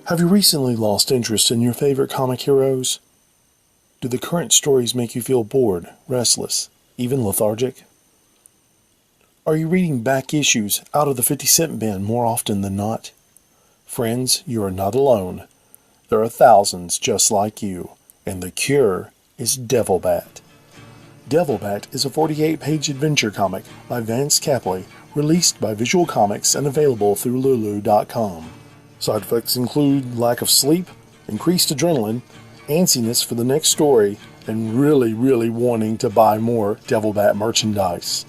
Have you recently lost interest in your favorite comic heroes? Do the current stories make you feel bored, restless, even lethargic? Are you reading back issues out of the 50-cent bin more often than not? Friends, you are not alone. There are thousands just like you, and the cure is Devil Bat. Devil Bat is a 48-page adventure comic by Vance Capley, released by Visual Comics and available through Lulu.com. Side effects include lack of sleep, increased adrenaline, antsiness for the next story, and really wanting to buy more Devil Bat merchandise.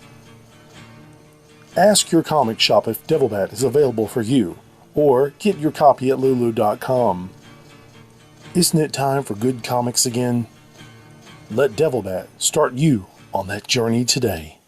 Ask your comic shop if Devil Bat is available for you, or get your copy at Lulu.com. Isn't it time for good comics again? Let Devil Bat start you on that journey today.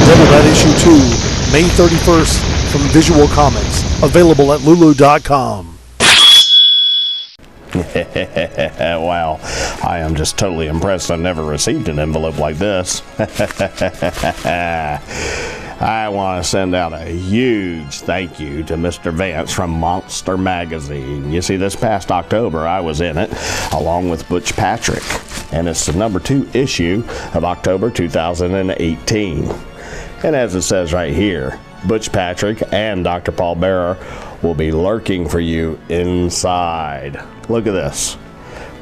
Devil Bat Issue 2, May 31st, from Visual Comics, available at Lulu.com. Wow, I am just totally impressed. I never received an envelope like this. I want to send out a huge thank you to Mr. Vance from Monster Magazine. You see, this past October, I was in it, along with Butch Patrick, and it's the number 2 issue of October 2018. And as it says right here, Butch Patrick and Dr. Paul Bearer will be lurking for you inside. Look at this.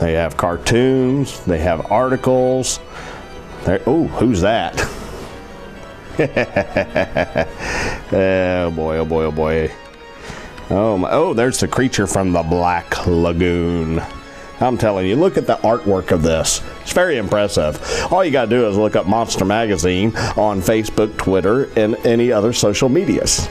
They have cartoons, they have articles. Oh, who's that? Oh boy, oh boy, oh boy. Oh, there's the creature from the Black Lagoon. I'm telling you, look at the artwork of this. It's very impressive. All you gotta do is look up Monster Magazine on Facebook, Twitter, and any other social medias.